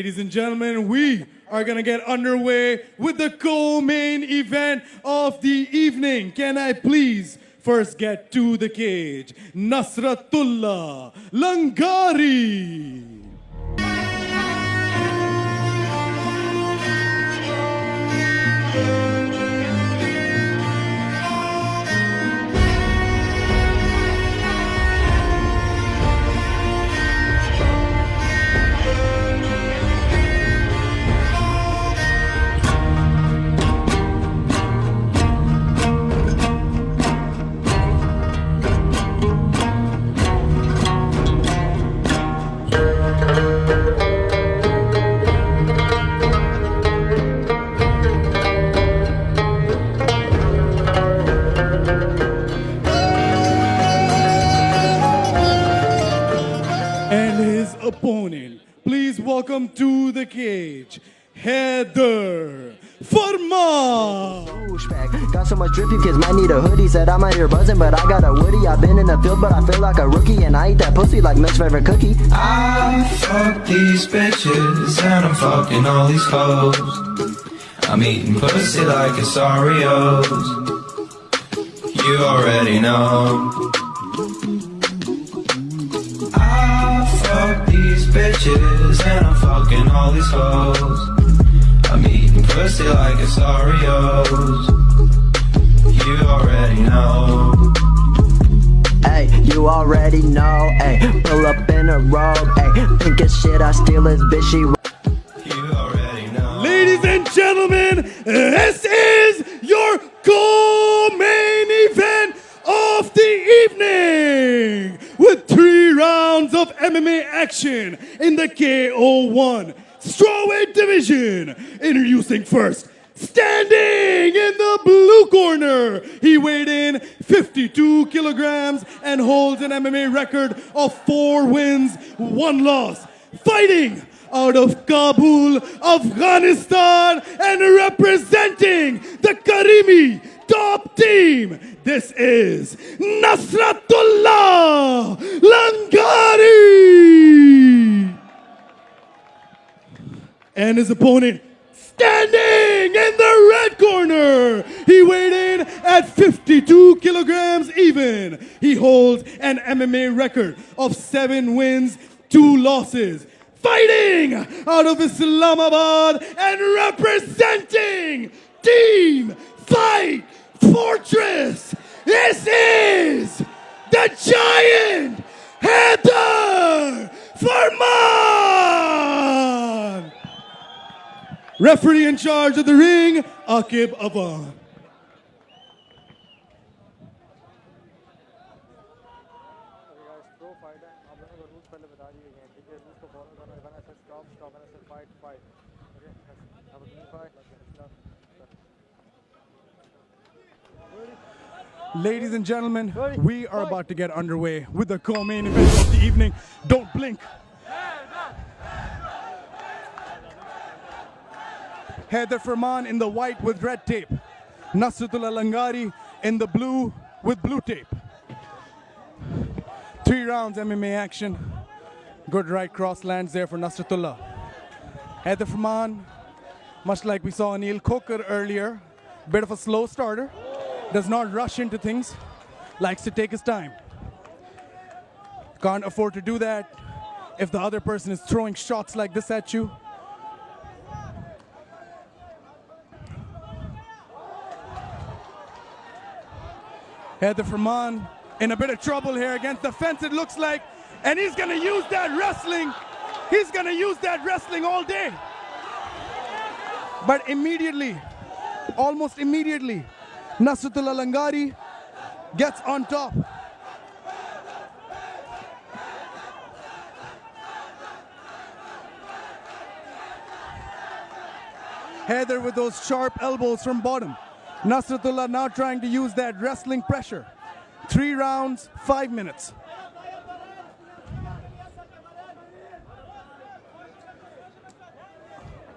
Ladies and gentlemen, we are going to get underway with the co-main event of the evening. Can I please first get to the cage? Nasratullah Langari. Opponent. Please welcome to the cage, Haider, Farman. Got so much drip you kids might need a hoodie. Said I'm out here buzzing but I got a woody. I've been in the field but I feel like a rookie. And I eat that pussy like Mitch's favorite cookie. I fuck these bitches and I'm fucking all these hoes. I'm eating pussy like it's Oreos. You already know. Fuck these bitches and I'm fucking all these hoes. I'm eating pussy like it's Oreos. You already know. Hey, you already know. Hey, pull up in a robe. Hey, think of shit I steal his bitch. She. You already know. Ladies and gentlemen, this is your co-main event of the evening, with 3 rounds of MMA action in the KO1 strawweight division. Introducing first, standing in the blue corner, he weighed in 52 kilograms and holds an MMA record of 4 wins, 1 loss. Fighting out of Kabul, Afghanistan, and representing the Karimi top team, this is Nasratullah Langari. And his opponent, standing in the red corner, he weighed in at 52 kilograms even. He holds an MMA record of 7 wins, 2 losses. Fighting out of Islamabad and representing Team Fight Fortress, this is the giant Haider Farman. Referee in charge of the ring, Akib Avan. Ladies and gentlemen, we are about to get underway with the co-main event of the evening. Don't blink. Haider Farman in the white with red tape. Nasratullah Langari in the blue with blue tape. 3 rounds MMA action. Good right cross lands there for Nasratullah. Haider Farman, much like we saw Anil Kokar earlier, bit of a slow starter. Does not rush into things, likes to take his time. Can't afford to do that if the other person is throwing shots like this at you. Haider Farman in a bit of trouble here against the fence, it looks like, and he's gonna use that wrestling. He's gonna use that wrestling all day. But immediately, almost immediately, Nasratullah Langari gets on top. Haider with those sharp elbows from bottom. Nasratullah now trying to use that wrestling pressure. 3 rounds, 5 minutes.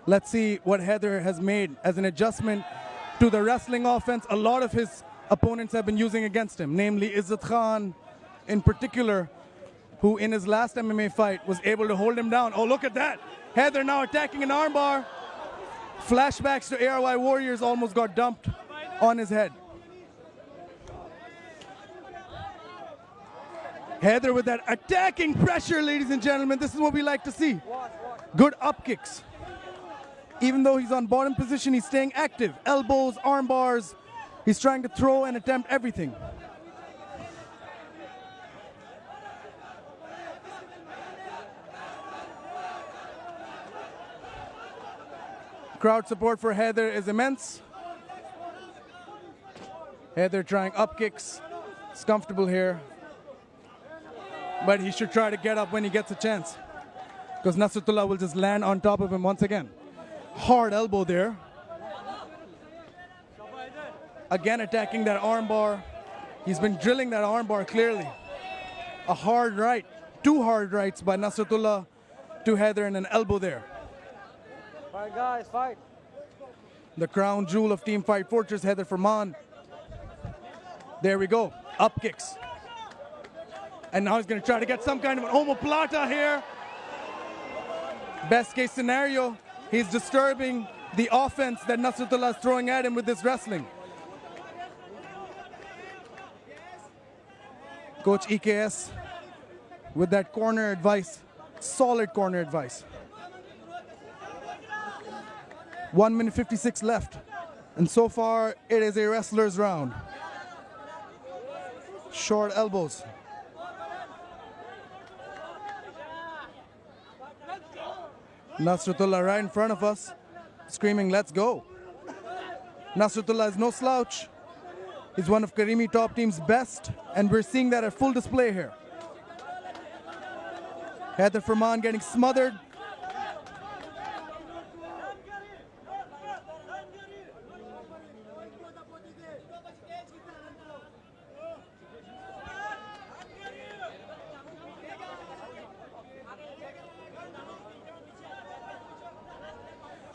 Let's see what Haider has made as an adjustment to the wrestling offense a lot of his opponents have been using against him, namely Izzat Khan in particular, who in his last MMA fight was able to hold him down. Oh, look at that. Haider now attacking an armbar. Flashbacks to ARY Warriors, almost got dumped on his head. Haider with that attacking pressure, ladies and gentlemen. This is what we like to see. Good up kicks. Even though he's on bottom position, he's staying active. Elbows, arm bars. He's trying to throw and attempt everything. Crowd support for Haider is immense. Haider trying up kicks. It's comfortable here. But he should try to get up when he gets a chance, because Nasratullah will just land on top of him once again. Hard elbow there. Again attacking that arm bar. He's been drilling that arm bar clearly. A hard right. 2 hard rights by Nasratullah to Haider and an elbow there. Fight, guys, fight. The crown jewel of Team Fight Fortress, Haider Farman. There we go. Up kicks. And now he's going to try to get some kind of an omoplata here. Best case scenario, he's disturbing the offense that Nasratullah is throwing at him with this wrestling. Coach EKS with that corner advice, solid corner advice. 1 minute 56 left. And so far, it is a wrestler's round. Short elbows. Nasratullah right in front of us, screaming, "Let's go." Nasratullah is no slouch. He's one of Karimi Top Team's best, and we're seeing that at full display here. Haider Farman getting smothered.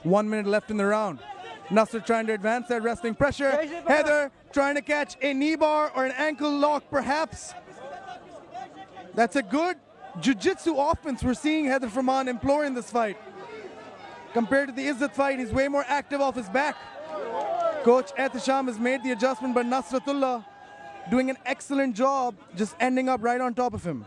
One minute left in the round. Nasr trying to advance that wrestling pressure. Haider trying to catch a knee bar or an ankle lock perhaps. That's a good jiu-jitsu offense we're seeing Haider Farman employ in this fight. Compared to the Izzat fight, he's way more active off his back. Coach Ehtisham has made the adjustment, but Nasratullah doing an excellent job just ending up right on top of him.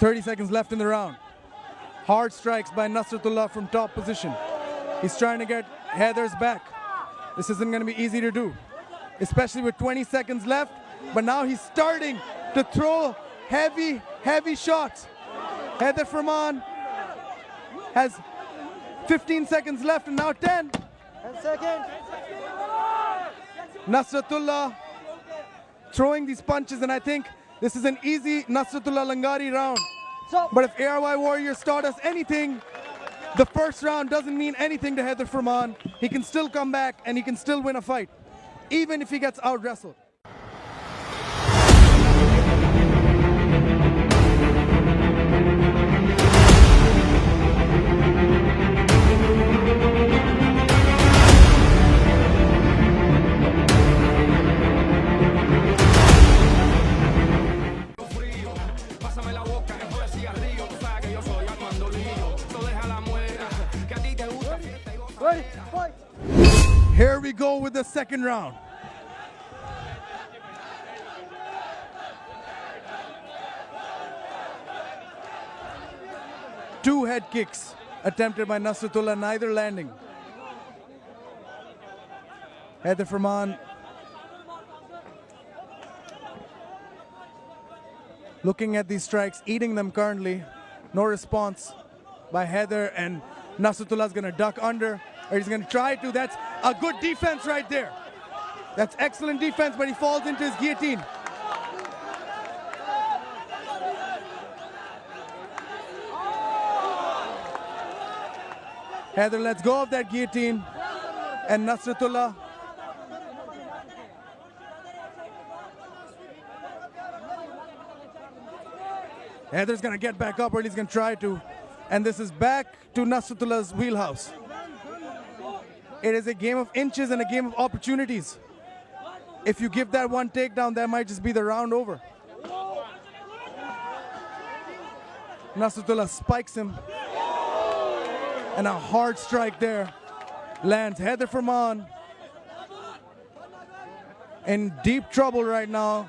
.30 seconds left in the round. Hard strikes by Nasratullah from top position. He's trying to get Haider's back. This isn't going to be easy to do, especially with 20 seconds left. But now he's starting to throw heavy shots. Haider Farman has 15 seconds left and now 10. 10 seconds. Nasratullah throwing these punches, and I think this is an easy Nasratullah Langari round. But if ARY Warriors taught us anything, the first round doesn't mean anything to Haider Farman. He can still come back and he can still win a fight, even if he gets out-wrestled. Here we go with the second round. Two head kicks attempted by Nasratullah, neither landing. Haider Farman looking at these strikes, eating them currently. No response by Haider, and Nasrutullah's gonna duck under, or he's gonna try to. That's a good defense right there. That's excellent defense, but he falls into his guillotine. Haider lets go of that guillotine, and Nasratullah Haider's gonna get back up, or he's gonna try to, And this is back to Nasratullah's wheelhouse. It is a game of inches and a game of opportunities. If you give that one takedown, that might just be the round over. Nasratullah spikes him. And a hard strike there lands. Haider Farman in deep trouble right now.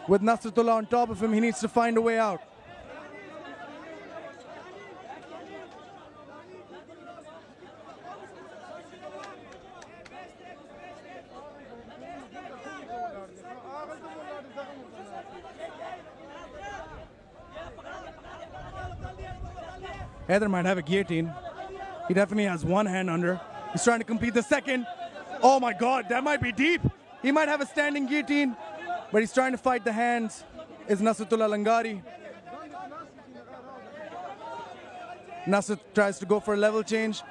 With Nasratullah on top of him, he needs to find a way out. Haider might have a guillotine. He definitely has one hand under. He's trying to complete the second. Oh my God, that might be deep. He might have a standing guillotine, but he's trying to fight the hands. Is Nasratullah Langari. Nasrat tries to go for a level change.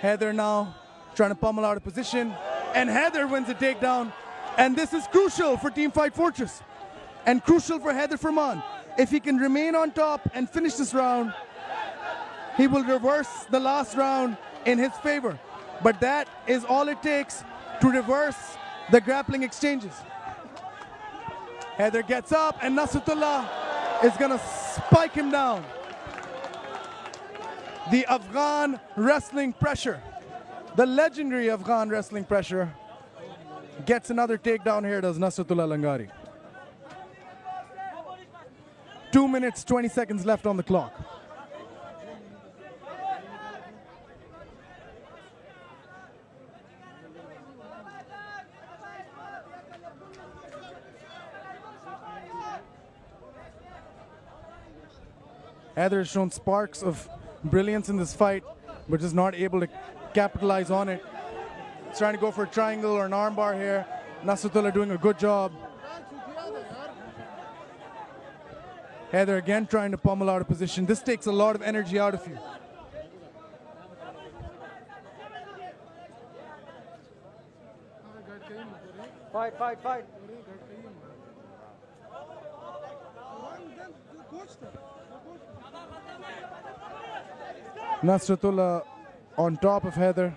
Haider now trying to pummel out of position. And Haider wins a takedown. And this is crucial for Team Fight Fortress. And crucial for Haider Farman. If he can remain on top and finish this round, he will reverse the last round in his favor. But that is all it takes to reverse the grappling exchanges. Haider gets up and Nasratullah is gonna spike him down. The Afghan wrestling pressure, the legendary Afghan wrestling pressure, gets another takedown here, does Nasratullah Langari. 2 minutes, 20 seconds left on the clock. Haider has shown sparks of brilliance in this fight, but is not able to capitalize on it. He's trying to go for a triangle or an armbar here. Nasratullah doing a good job. Haider again trying to pummel out of position. This takes a lot of energy out of you. Fight, fight, fight. Nasratullah on top of Haider.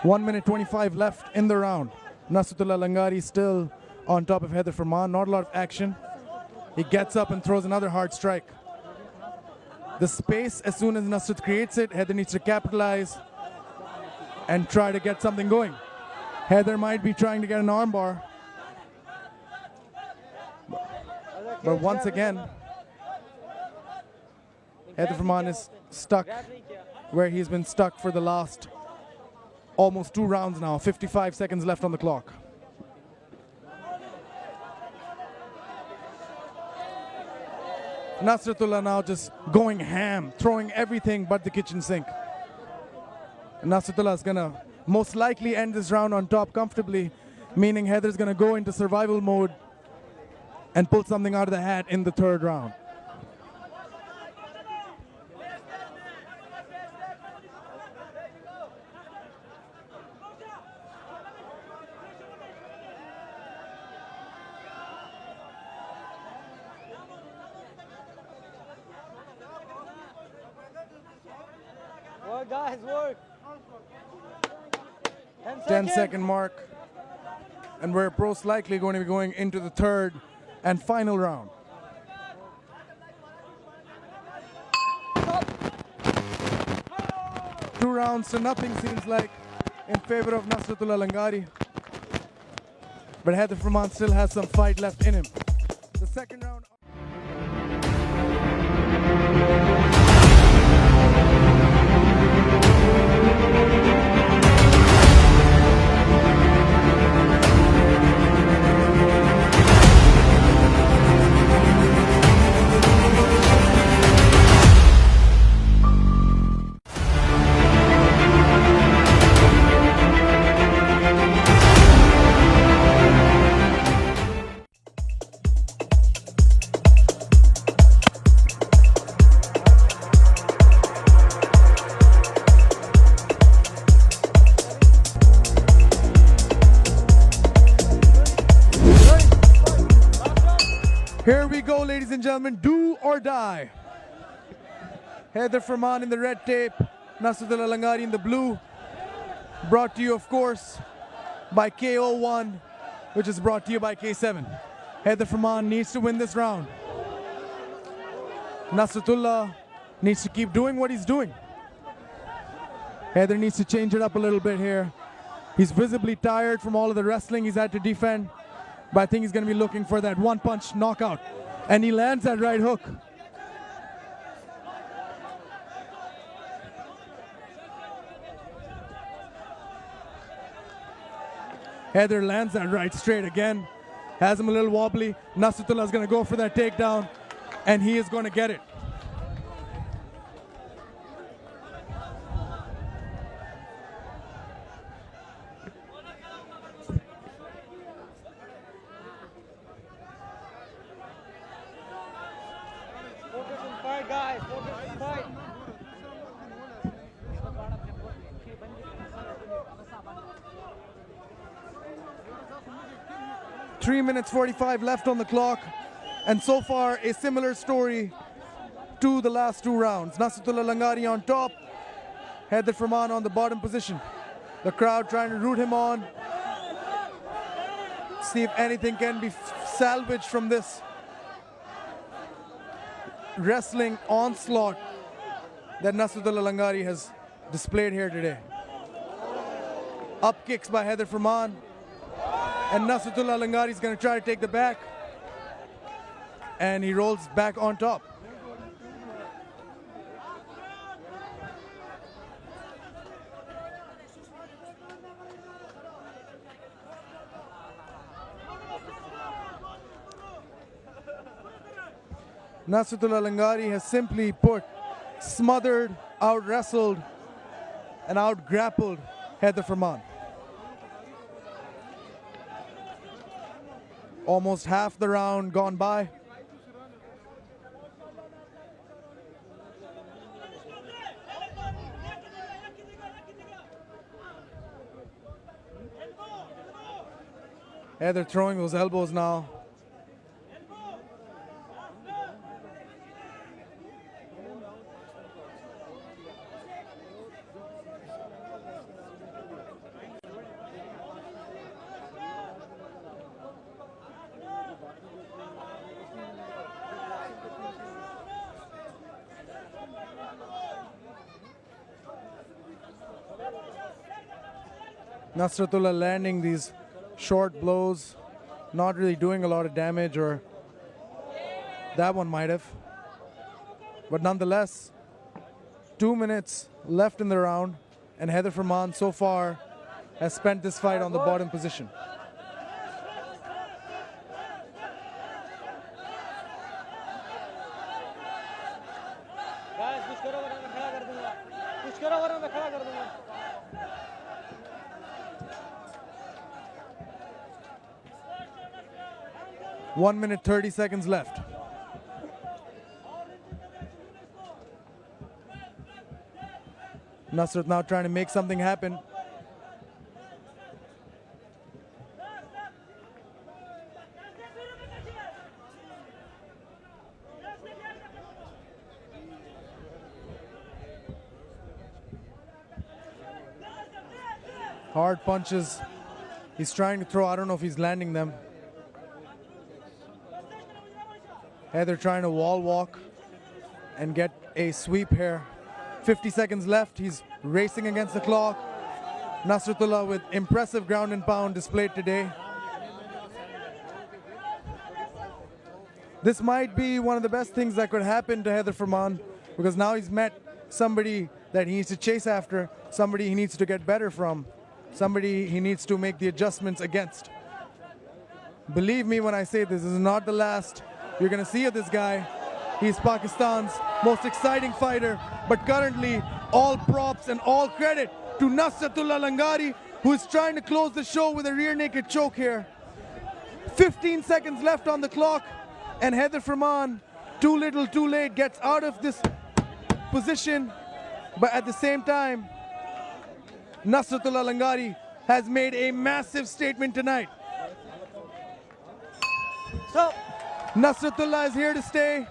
One minute 25 left in the round. Nasratullah Langari still on top of Haider Farman. Not a lot of action. He gets up and throws another hard strike. The space, as soon as Nasrat creates it, Haider needs to capitalize and try to get something going. Haider might be trying to get an armbar. But once again, Haider Farman is stuck where he's been stuck for the last almost 2 rounds now. 55 seconds left on the clock. Nasratullah now just going ham, throwing everything but the kitchen sink. And Nasratullah is going to most likely end this round on top comfortably, meaning Haider is going to go into survival mode and pull something out of the hat in the 3rd round. Work, guys, work. 10-second mark. And we're most likely going to be going into the 3rd and final round. Two rounds to nothing seems like in favor of Nasratullah Langari. But Haider Farman still has some fight left in him. The 2nd round. ladies and gentlemen, do or die. Haider Farman in the red tape, Nasratullah Langari in the blue. Brought to you, of course, by KO1, which is brought to you by K7. Haider Farman needs to win this round. Nasratullah needs to keep doing what he's doing. Haider needs to change it up a little bit here. He's visibly tired from all of the wrestling he's had to defend, but I think he's going to be looking for that one-punch knockout. And he lands that right hook. Haider lands that right straight again. Has him a little wobbly. Nasratullah is going to go for that takedown, and he is going to get it. Focus on fight, guys. Focus on fight. 3 minutes 45 left on the clock, and so far a similar story to the last two rounds. Nasratullah Langari on top, Haider Farman on the bottom position. The crowd trying to root him on, see if anything can be salvaged from this wrestling onslaught that Nasratullah Langari has displayed here today. Up kicks by Haider Farman, and Nasratullah Langari is going to try to take the back, and he rolls back on top. Nasratullah Langari has simply put, smothered, out-wrestled, and out-grappled Haider Farman. Almost half the round gone by. Haider throwing those elbows now. Nasratullah landing these short blows, not really doing a lot of damage, or that one might have. But nonetheless, 2 minutes left in the round, and Haider Farman so far has spent this fight on the bottom position. Guys, कुछ करो वरना मैं खड़ा कर दूंगा. कुछ करो वरना मैं खड़ा कर दूंगा. 1 minute 30 seconds left. Nasrat now trying to make something happen. Hard punches. He's trying to throw. I don't know if he's landing them. Haider trying to wall walk and get a sweep here. 50 seconds left. He's racing against the clock. Nasratullah with impressive ground and pound displayed today. This might be one of the best things that could happen to Haider Farman, because now he's met somebody that he needs to chase after, somebody he needs to get better from, somebody he needs to make the adjustments against. Believe me when I say this is not the last you're going to see of this guy. He's Pakistan's most exciting fighter, but currently all props and all credit to Nasratullah Langari, who is trying to close the show with a rear naked choke here. 15 seconds left on the clock, and Haider Farman, too little too late, gets out of this position, but at the same time, Nasratullah Langari has made a massive statement tonight. So, Nasratullah is here to stay.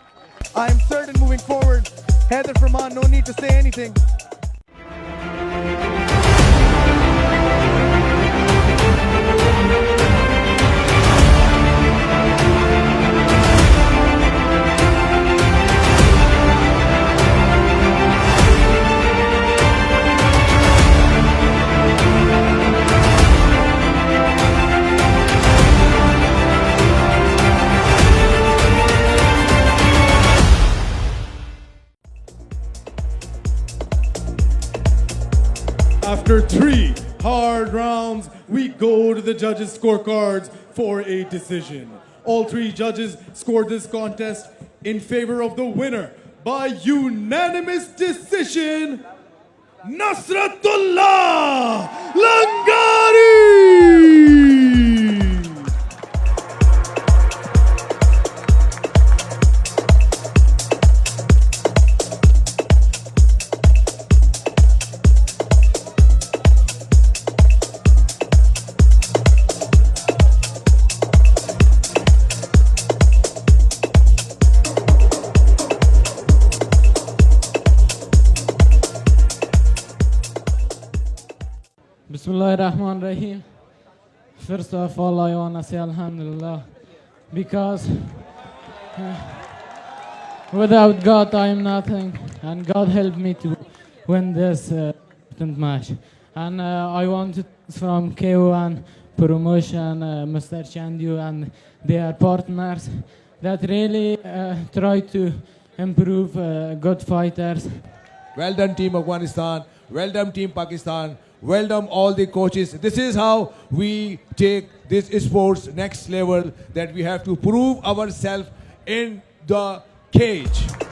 I am certain moving forward. Haider, Farman, no need to say anything. After 3 hard rounds, we go to the judges' scorecards for a decision. All 3 judges scored this contest in favor of the winner by unanimous decision, Nasratullah Langari! Bismillahirrahmanirrahim. First of all, I want to say Alhamdulillah, because without God I am nothing, and God helped me to win this match. And I want to from K1 Promotion, Mr. Chandu and their partners that really try to improve good fighters. Well done, Team Afghanistan. Well done, Team Pakistan. Well done, all the coaches. This is how we take this sports next level, that we have to prove ourselves in the cage.